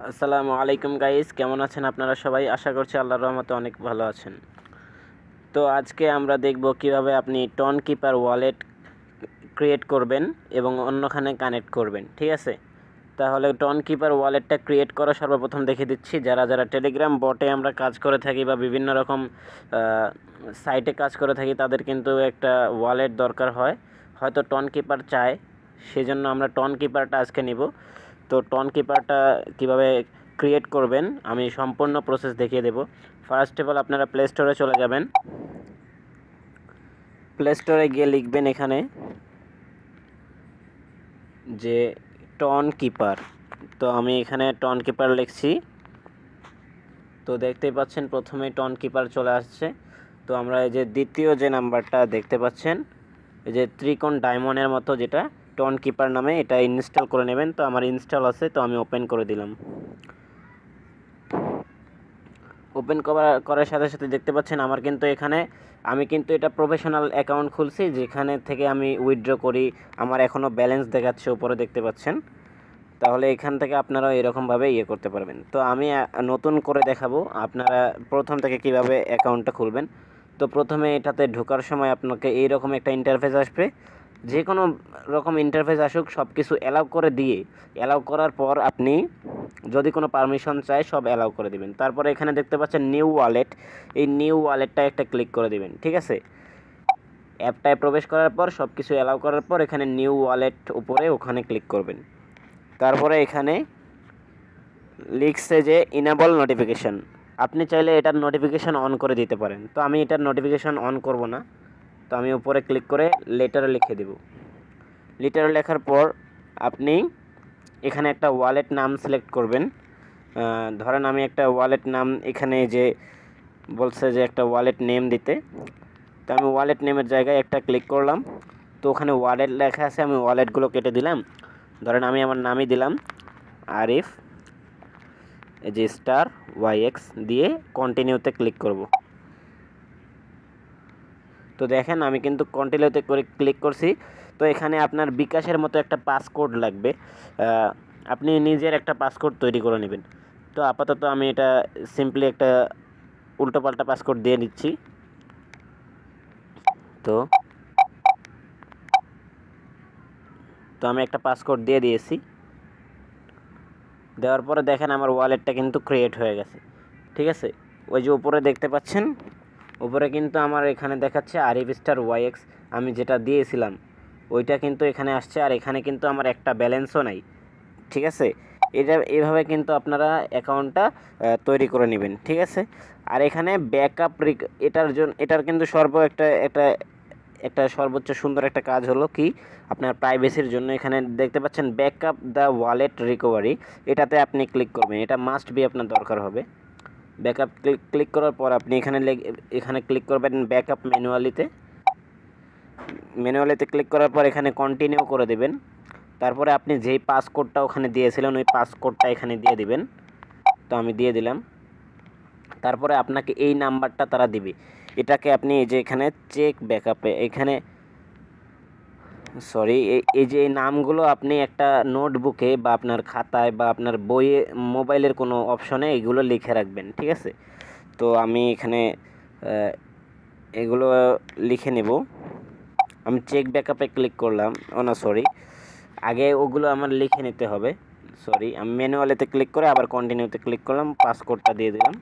আসসালামু আলাইকুম গাইস, কেমন আছেন আপনারা সবাই? আশা করছি আল্লাহর রহমতে অনেক ভালো আছেন। তো আজকে আমরা দেখব কিভাবে আপনি টন কিপার ওয়ালেট ক্রিয়েট করবেন এবং অন্যখানে কানেক্ট করবেন। ঠিক আছে, তাহলে টন কিপার ওয়ালেটটা ক্রিয়েট করা সর্বপ্রথম দেখে দিচ্ছি। যারা টেলিগ্রাম বটে আমরা কাজ করে থাকি বা বিভিন্ন রকম সাইটে কাজ করে থাকি, তাদের কিন্তু একটা ওয়ালেট দরকার হয়, হয়তো টন কিপার চায়, সেজন্য আমরা টন কিপারটা আজকে নিব। তো টন কিপারটা কীভাবে ক্রিয়েট করবেন আমি সম্পূর্ণ প্রসেস দেখিয়ে দেব। ফার্স্ট অফ অল আপনারা প্লে স্টোরে চলে যাবেন। প্লে স্টোরে গিয়ে লিখবেন এখানে যে টন কিপার। তো আমি এখানে টন কিপার লিখছি। তো দেখতেই পাচ্ছেন প্রথমেই টন কিপার চলে আসছে। তো আমরা এই যে দ্বিতীয় যে নাম্বারটা দেখতে পাচ্ছেন, এই যে ত্রিকোণ ডায়মন্ডের মতো যেটা টন কিপার নামে, এটা ইনস্টল করে নেবেন। তো আমার ইনস্টল আছে, তো আমি ওপেন করে দিলাম। ওপেন করার সাথে সাথে দেখতে পাচ্ছেন আমার কিন্তু এখানে আমি কিন্তু এটা প্রফেশনাল অ্যাকাউন্ট খুলছি, যেখানে থেকে আমি উইথড্র করি। আমার এখনও ব্যালেন্স দেখাচ্ছে, উপরে দেখতে পাচ্ছেন। তাহলে এখান থেকে আপনারাও এরকমভাবে করতে পারবেন। তো আমি নতুন করে দেখাবো আপনারা প্রথম থেকে কিভাবে অ্যাকাউন্টটা খুলবেন। তো প্রথমে এটাতে ঢোকার সময় আপনাকে এইরকম একটা ইন্টারফেস আসবে। যে কোনো রকম ইন্টারফেস আসুক, সব কিছু অ্যালাউ করে দিয়ে, অ্যালাউ করার পর আপনি যদি কোনো পারমিশন চাই সব অ্যালাউ করে দিবেন। তারপরে এখানে দেখতে পাচ্ছেন নিউ ওয়ালেট, এই নিউ ওয়ালেটটা একটা ক্লিক করে দিবেন। ঠিক আছে, অ্যাপটায় প্রবেশ করার পর সব কিছু অ্যালাউ করার পর এখানে নিউ ওয়ালেট উপরে ওখানে ক্লিক করবেন। তারপরে এখানে লিখছে যে ইনেবল নোটিফিকেশান, আপনি চাইলে এটার নোটিফিকেশান অন করে দিতে পারেন। তো আমি এটার নোটিফিকেশান অন করব না, তো আমি উপরে ক্লিক করে লেটার লিখে দেব। লেটার লেখার পর আপনি এখানে একটা ওয়ালেট নাম সিলেক্ট করবেন। ধরেন আমি একটা ওয়ালেট নাম এখানে যে বলছে যে একটা ওয়ালেট নেম দিতে, তো আমি ওয়ালেট নেমের জায়গায় একটা ক্লিক করলাম। তো ওখানে ওয়ালেট লেখা আছে, আমি ওয়ালেটগুলো কেটে দিলাম। ধরেন আমি আমার নামই দিলাম আরিফ, এই যে স্টার YX দিয়ে কন্টিনিউতে ক্লিক করব। তো দেখেন আমি কিন্তু কন্টিনিউতে করে ক্লিক করছি। তো এখানে আপনার বিকাশের মতো একটা পাসকোড লাগবে, আপনি নিজের একটা পাসকোড তৈরি করে নেবেন। তো আপাতত আমি এটা সিম্পলি একটা উল্টোপাল্টা পাসকোড দিয়ে নিচ্ছি। তো তো আমি একটা পাসকোড দিয়ে দিয়েছি। দেওয়ার পরে দেখেন আমার ওয়ালেটটা কিন্তু ক্রিয়েট হয়ে গেছে। ঠিক আছে, ওই যে উপরে দেখতে পাচ্ছেন, উপরে কিন্তু আমার এখানে দেখাচ্ছে আরিফ স্টার YX, আমি যেটা দিয়েছিলাম ওইটা কিন্তু এখানে আসছে। আর এখানে কিন্তু আমার একটা ব্যালেন্সও নাই। ঠিক আছে, এটা এইভাবে কিন্তু আপনারা অ্যাকাউন্টটা তৈরি করে নেবেন। ঠিক আছে, আর এখানে ব্যাকআপ এটার কিন্তু একটা সর্বোচ্চ সুন্দর একটা কাজ হলো কি, আপনার প্রাইভেসির জন্য এখানে দেখতে পাচ্ছেন ব্যাকআপ দ্য ওয়ালেট রিকভারি, এটাতে আপনি ক্লিক করবেন। এটা মাস্ট বি আপনার দরকার হবে। ব্যাকআপ ক্লিক করার পর আপনি এখানে ক্লিক করবেন ব্যাকআপ ম্যানুয়ালিতে ক্লিক করার পর এখানে কন্টিনিউ করে দেবেন। তারপরে আপনি যেই পাসকোডটা ওখানে দিয়েছিলেন ওই পাসকোডটা এখানে দিয়ে দিবেন। তো আমি দিয়ে দিলাম। তারপরে আপনাকে এই নাম্বারটা তারা দিবে, এটাকে আপনি এই যে এখানে চেক ব্যাকআপে এখানে এই যে এই নামগুলো আপনি একটা নোটবুকে বা আপনার খাতায় বা আপনার বইয়ে মোবাইলের কোনো অপশনে এগুলো লিখে রাখবেন। ঠিক আছে, তো আমি এখানে এগুলো লিখে নেব। আমি চেক ব্যাকআপে ক্লিক করলাম, আগে ওগুলো আমার লিখে নিতে হবে। আমি ম্যানুয়ালিতে ক্লিক করে আবার কন্টিনিউতে ক্লিক করলাম, পাসকোডটা দিয়ে দিলাম।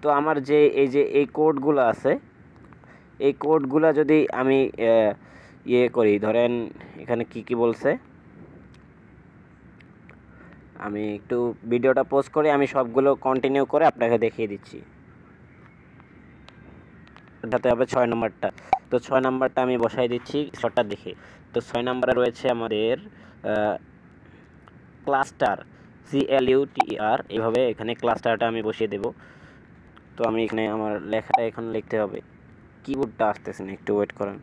তো আমার যে এই কোডগুলো আছে, এই কোডগুলো যদি আমি করি, ধরেন এখানে কি বলছে, আমি একটু ভিডিওটা পোস্ট করে আমি সবগুলো কন্টিনিউ করে আপনাকে দেখিয়ে দিচ্ছি। এটাতে হবে 6 নম্বরটা। তো 6 নম্বরটা আমি বসাই দিচ্ছি শর্টটা দেখে। তো 6 নম্বরে রয়েছে আমাদের ক্লাস্টার, CLUTER, এইভাবে এখানে ক্লাস্টারটা আমি বসিয়ে দেব। তো আমি এখানে আমার লেখাটা এখন লিখতে হবে, কিবোর্ডটা আসতেছে না, একটু ওয়েট করেন।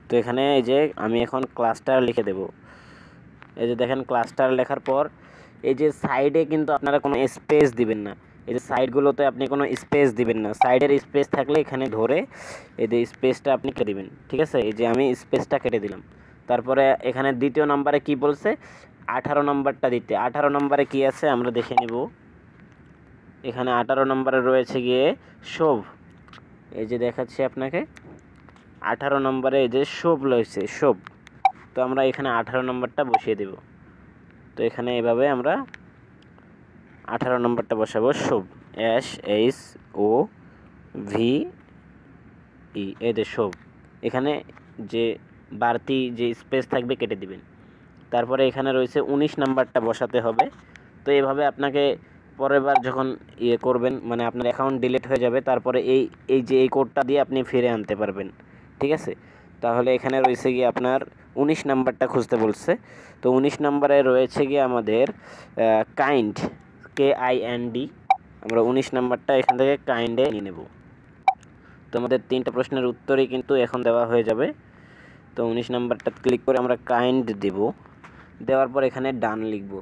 তো এখানে এই যে আমি এখন ক্লাস্টার লিখে দেব। এই যে দেখেন ক্লাস্টার লেখার পর এই যে সাইডে কিন্তু আপনারা কোনো স্পেস দিবেন না, এই যে সাইডগুলোতে আপনি কোনো স্পেস দিবেন না, সাইডের স্পেস থাকলে এখানে ধরে এই যে স্পেসটা আপনি কেটে দিবেন, ঠিক আছে। এই যে আমি স্পেসটা কেটে দিলাম। তারপরে এখানে দ্বিতীয় নম্বরে কি বলছে, 18 নম্বরটা দিতে। 18 নম্বরে কি আছে আমরা দেখে নিব। এখানে 18 নম্বরে রয়েছে গিয়ে শোভ। এই যে দেখাচ্ছি আপনাকে, 18 নম্বরে এই যে শোভ রয়েছে, শোভ। তো আমরা এখানে 18 নম্বরটা বসিয়ে দেব। তো এখানে এভাবে আমরা 18 নম্বরটা বসাবো, শোভ, SHOVE, এই যে শোভ। এখানে যে বাড়তি যে স্পেস থাকবে কেটে দিবেন। তারপরে এখানে রয়েছে 19 নাম্বারটা বসাতে হবে। তো এভাবে আপনাকে পরের বার যখন করবেন, মানে আপনার অ্যাকাউন্ট ডিলিট হয়ে যাবে, তারপরে এই যে এই কোডটা দিয়ে আপনি ফিরে আনতে পারবেন, ঠিক আছে। তাহলে এখানে রয়েছে গিয়ে আপনার 19 নাম্বারটা খুঁজতে বলছে। তো 19 নাম্বারে রয়েছে গিয়ে আমাদের কাইন্ড, KIND। আমরা 19 নাম্বারটা এখান থেকে কাইন্ডে নিয়ে নেব। তো আমাদের 3টা প্রশ্নের উত্তরই কিন্তু এখন দেওয়া হয়ে যাবে। তো 19 নাম্বারটা ক্লিক করে আমরা কাইন্ড দেব। দেওয়ার পর এখানে ডান লিখব।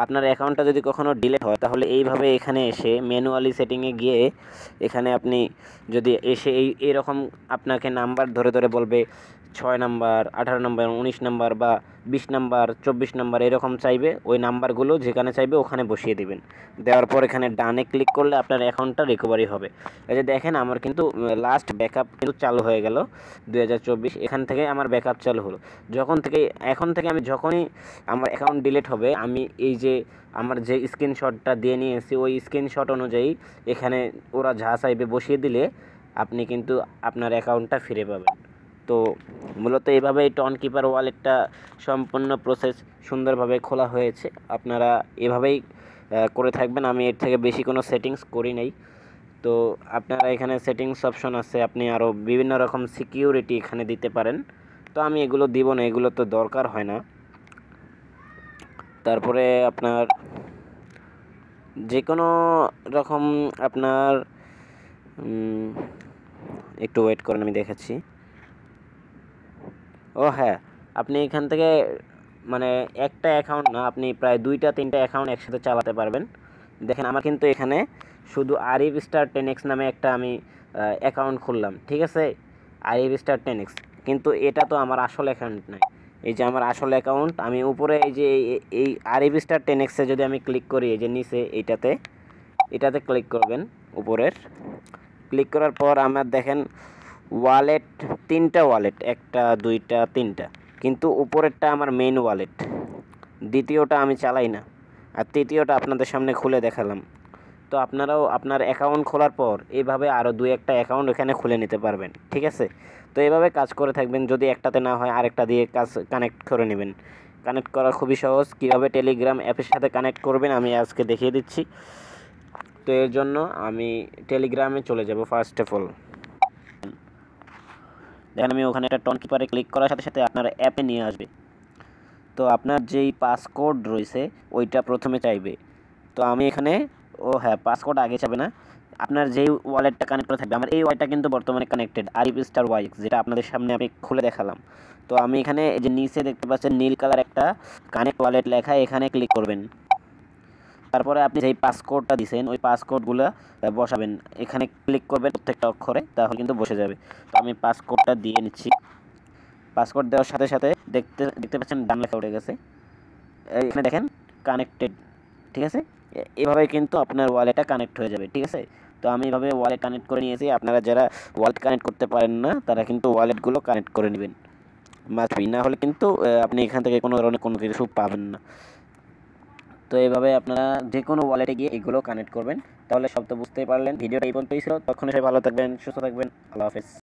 আপনার অ্যাকাউন্টটা যদি কখনো ডিলিট হয় তাহলে এইভাবে এখানে এসে ম্যানুয়ালি সেটিংয়ে গিয়ে এখানে আপনি যদি এসে এইরকম আপনাকে নাম্বার ধরে ধরে বলবে 6 নাম্বার, 18 নাম্বার, 19 নাম্বার বা 20 নাম্বার, 24 নাম্বার এরকম চাইবে, ওই নাম্বারগুলো যেখানে চাইবে ওখানে বসিয়ে দিবেন। দেওয়ার পর এখানে ডানে ক্লিক করলে আপনার অ্যাকাউন্টটা রিকভারি হবে। এই যে দেখেন আমার কিন্তু লাস্ট ব্যাকআপ কিন্তু চালু হয়ে গেল 2024। এখান থেকে আমার ব্যাকআপ চালু হলো। এখন থেকে আমি যখনই আমার অ্যাকাউন্ট ডিলিট হবে, আমি এই যে আমার যে স্ক্রিনশটটা দিয়ে নিয়েছি ওই স্ক্রিনশট অনুযায়ী এখানে ওরা যা চাইবে বসিয়ে দিলে আপনি কিন্তু আপনার অ্যাকাউন্টটা ফিরে পাবেন। তো মূলত এইভাবে টন কিপার ওয়ালেটটা সম্পূর্ণ প্রসেস সুন্দরভাবে খোলা হয়েছে। আপনারা এভাবেই করে থাকবেন। আমি এর থেকে বেশি কোনো সেটিংস করি নাই। তো আপনারা এখানে সেটিংস অপশন আছে, আপনি আরও বিভিন্ন রকম সিকিউরিটি এখানে দিতে পারেন। তো আমি এগুলো দিব না, এগুলো তো দরকার হয় না। তারপরে আপনার যে কোনো রকম আপনার একটু ওয়েট করেন, আমি দেখাচ্ছি। ও হ্যাঁ, আপনি এখান থেকে মানে একটা অ্যাকাউন্ট না, আপনি প্রায় 2টা-3টা অ্যাকাউন্ট একসাথে চালাতে পারবেন। দেখেন আমার কিন্তু এখানে শুধু আরিফ স্টার 10x নামে একটা আমি অ্যাকাউন্ট খুললাম, ঠিক আছে, আরিফ স্টার 10x। কিন্তু এটা তো আমার আসল অ্যাকাউন্ট নয়। এই যে আমার আসল অ্যাকাউন্ট, আমি উপরে এই যে এই আরিফ স্টার 10x-এ যদি আমি ক্লিক করি, এই যে নিচে এটাতে ক্লিক করবেন। উপরের ক্লিক করার পর আমার দেখেন ওয়ালেট, 3টা ওয়ালেট, 1টা 2টা 3টা, কিন্তু উপরেরটা আমার মেইন ওয়ালেট, দ্বিতীয়টা আমি চালাই না, আর তৃতীয়টা আপনাদের সামনে খুলে দেখালাম। তো আপনারাও আপনার অ্যাকাউন্ট খোলার পর এইভাবে আরও 2-1টা অ্যাকাউন্ট এখানে খুলে নিতে পারবেন, ঠিক আছে। তো এইভাবে কাজ করে থাকবেন। যদি একটাতে না হয় আরেকটা দিয়ে কাজ কানেক্ট করে নেবেন। কানেক্ট করা খুবই সহজ। কীভাবে টেলিগ্রাম অ্যাপের সাথে কানেক্ট করবেন আমি আজকে দেখিয়ে দিচ্ছি। তো এর জন্য আমি টেলিগ্রামে চলে যাব। ফার্স্ট অফ অল দেখেন আমি ওখানে একটা টন কিপারে ক্লিক করার সাথে সাথে আপনার অ্যাপে নিয়ে আসবে। তো আপনার যেই পাসকোড রয়েছে ওইটা প্রথমে চাইবে। তো আমি এখানে হ্যাঁ, পাসকোড আগে চাবে না, আপনার যেই ওয়ালেটটা কানেক্ট করে থাকবে। আমার এই ওয়ালেটটা কিন্তু বর্তমানে কানেক্টেড আরিফ স্টার ওয়াইক্স, যেটা আপনাদের সামনে আমি খুলে দেখালাম। তো আমি এখানে যে নিচে দেখতে পাচ্ছেন নীল কালার একটা কানেক্ট ওয়ালেট লেখা, এখানে ক্লিক করবেন। তারপরে আপনি যেই পাসকোডটা দিয়েছেন ওই পাসকোডগুলো বসাবেন। এখানে ক্লিক করবেন প্রত্যেকটা অক্ষরে, তাহলে কিন্তু বসে যাবে। তো আমি পাসকোডটা দিয়ে নিচ্ছি। পাসকোড দেওয়ার সাথে সাথে দেখতে পাচ্ছেন ডান লেখা উঠে গেছে। এখানে দেখেন কানেক্টেড, ঠিক আছে। এভাবে কিন্তু আপনার ওয়ালেটটা কানেক্ট হয়ে যাবে, ঠিক আছে। তো আমি এভাবে ওয়ালেট কানেক্ট করে নিয়েছি। আপনারা যারা ওয়ালেট কানেক্ট করতে পারেন না তারা কিন্তু ওয়ালেটগুলো কানেক্ট করে নেবেন, মাস্ট বি, না হলে কিন্তু আপনি এখান থেকে কোনো ধরনের কোনো কিছু পাবেন না। তো এইভাবে আপনারা যে কোনো ওয়ালেটে গিয়ে এগুলো কানেক্ট করবেন। তাহলে সব তো বুঝতেই পারলেন। ভিডিওটা এই পর্যন্তই ছিল। তখন সবাই ভালো থাকবেন, সুস্থ থাকবেন। আল্লাহ হাফেজ।